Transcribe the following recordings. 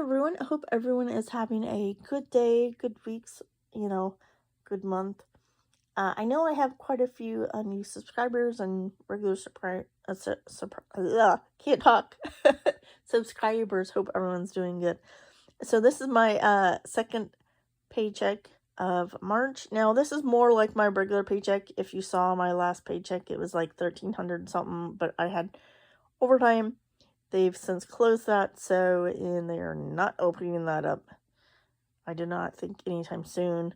everyone. I hope everyone is having a good day, good weeks, you know, good month. I know I have quite a few new subscribers and regular can't talk subscribers. Hope everyone's doing good. So this is my second paycheck of March. Now this is more like my regular paycheck. If you saw my last paycheck, it was like 1,300 something, but I had overtime. They've since closed that, and they are not opening that up. I do not think anytime soon.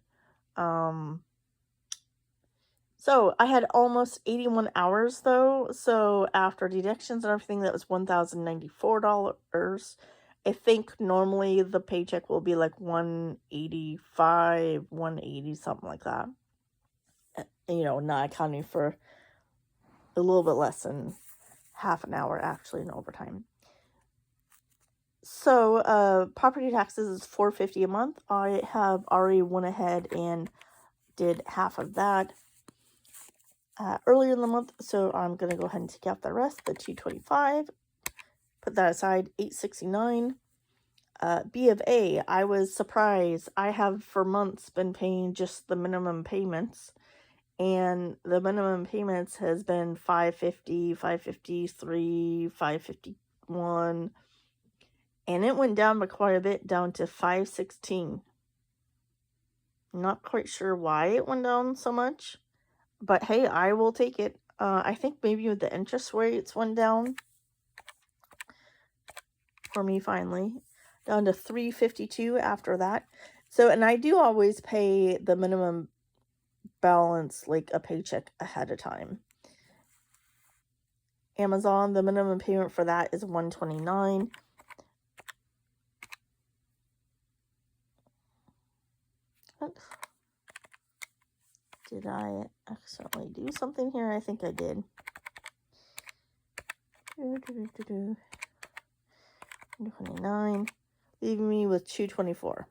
So I had almost 81 hours though. So after deductions and everything, that was $1,094. I think normally the paycheck will be like 185, 180, something like that. Not accounting for a little bit less than half an hour actually in overtime. So, property taxes is $450 a month. I have already went ahead and did half of that earlier in the month, so I'm gonna go ahead and take out the rest, the $225. Put that aside, $869. B of A, I was surprised. I have for months been paying just the minimum payments, and the minimum payments has been $550, $553, $551. And it went down by quite a bit, down to $516. Not quite sure why it went down so much, but hey, I will take it. I think maybe with the interest rates went down for me finally, down to $352 after that. So, and I do always pay the minimum balance like a paycheck ahead of time. Amazon, the minimum payment for that is $129. Did I accidentally do something here? I think I did. 29, leaving me with $224.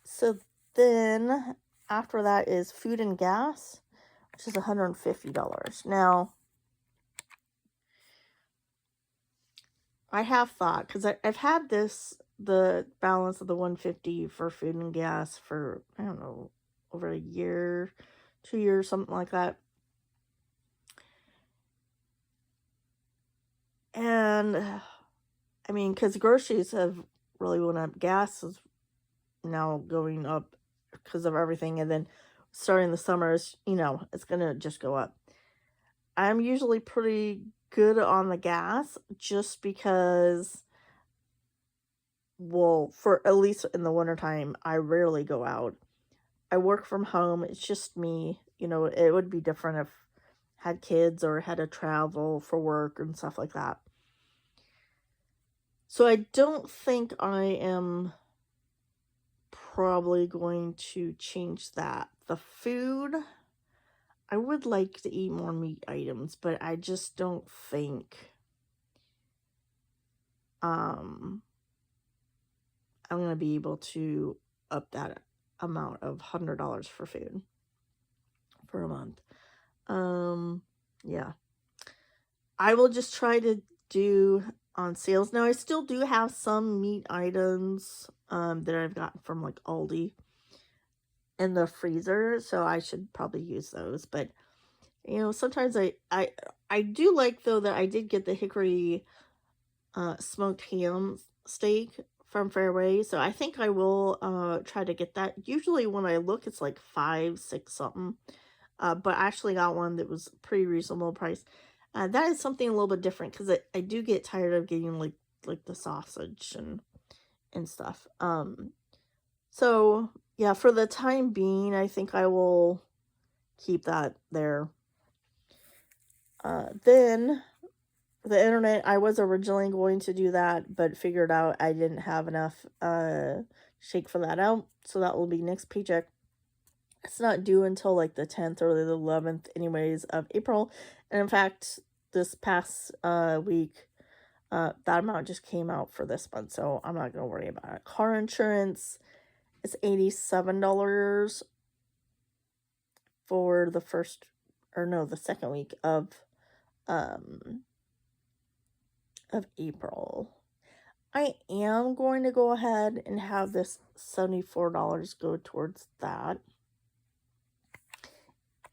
So then after that is food and gas, which is $150. Now, I have thought, because I've had the balance of the $150 for food and gas for, I don't know, over a year, 2 years, something like that. And, I mean, because groceries have really went up. Gas is now going up because of everything. And then starting the summers, it's going to just go up. I'm usually pretty good on the gas just because, well, for at least in the wintertime, I rarely go out. I work from home. It's just me. It would be different if I had kids or had to travel for work and stuff like that. So I don't think I am probably going to change that. The food, I would like to eat more meat items, but I just don't think I'm going to be able to up that amount of $100 for food for a month. Yeah. I will just try to do on sales. Now, I still do have some meat items that I've gotten from like Aldi in the freezer, so I should probably use those. But sometimes I do like, though, that I did get the hickory smoked ham steak from Fairway, so I think I will try to get that. Usually when I look, it's like $5, $6 something, but I actually got one that was pretty reasonable price. That is something a little bit different, because I do get tired of getting like the sausage and stuff. So yeah, for the time being, I think I will keep that there. Then the internet, I was originally going to do that, but figured out I didn't have enough shake for that out, so that will be next paycheck. It's not due until like the 10th or the 11th anyways of April. And in fact, this past week, that amount just came out for this month, so I'm not going to worry about it. Car insurance is $87 for the second week of April. I am going to go ahead and have this $74 go towards that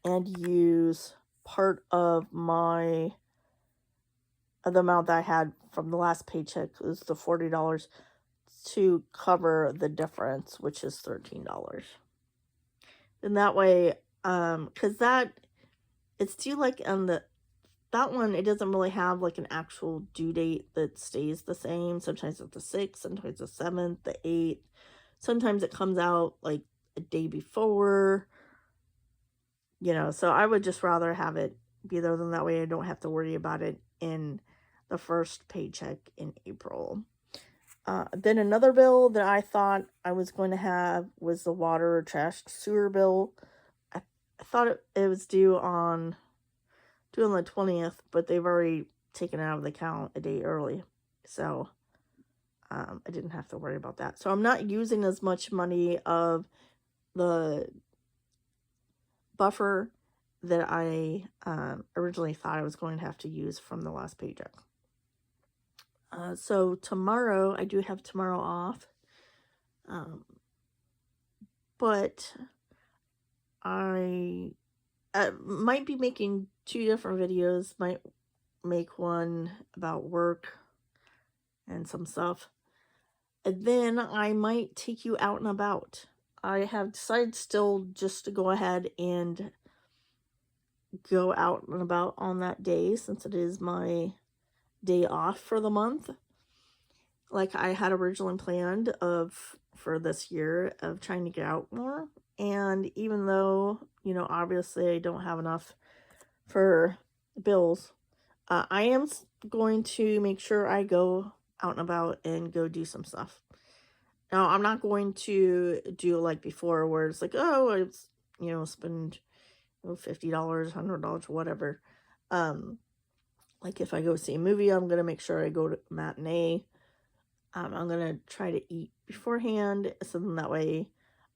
and use part of my the amount that I had from the last paycheck was the $40 to cover the difference, which is $13. And that way, because that it's due like on that one, it doesn't really have like an actual due date that stays the same. Sometimes it's the 6th, sometimes the 7th, the 8th. Sometimes it comes out like a day before, so I would just rather have it be there than that way I don't have to worry about it in the first paycheck in April. Then another bill that I thought I was going to have was the water or trash sewer bill. I thought it was due on the 20th, but they've already taken it out of the account a day early. So I didn't have to worry about that. So I'm not using as much money of the buffer that I originally thought I was going to have to use from the last paycheck. So tomorrow, I do have tomorrow off. But I might be making 2 different videos. Might make one about work and some stuff. And then I might take you out and about. I have decided still just to go ahead and go out and about on that day since it is my day off for the month. Like I had originally planned for this year of trying to get out more. And even though, obviously I don't have enough for bills, I am going to make sure I go out and about and go do some stuff. Now, I'm not going to do like before where it's like, oh, it's, spend $50, $100, whatever. Like if I go see a movie, I'm going to make sure I go to a matinee. I'm going to try to eat beforehand so then that way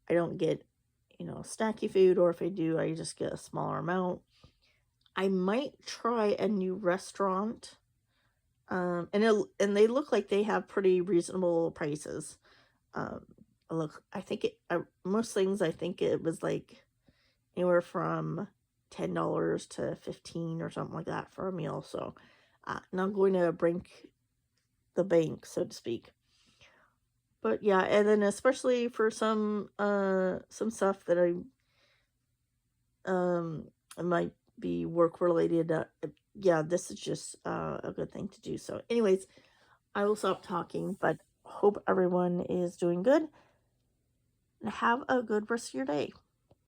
I don't get, snacky food, or if I do, I just get a smaller amount. I might try a new restaurant. And they look like they have pretty reasonable prices. I think most things, I think it was like anywhere from $10 to $15 or something like that for a meal. So, and I'm going to break the bank, so to speak. But yeah, and then especially for some stuff that it might be work related. Yeah, this is just a good thing to do. So, anyways, I will stop talking, but hope everyone is doing good and have a good rest of your day.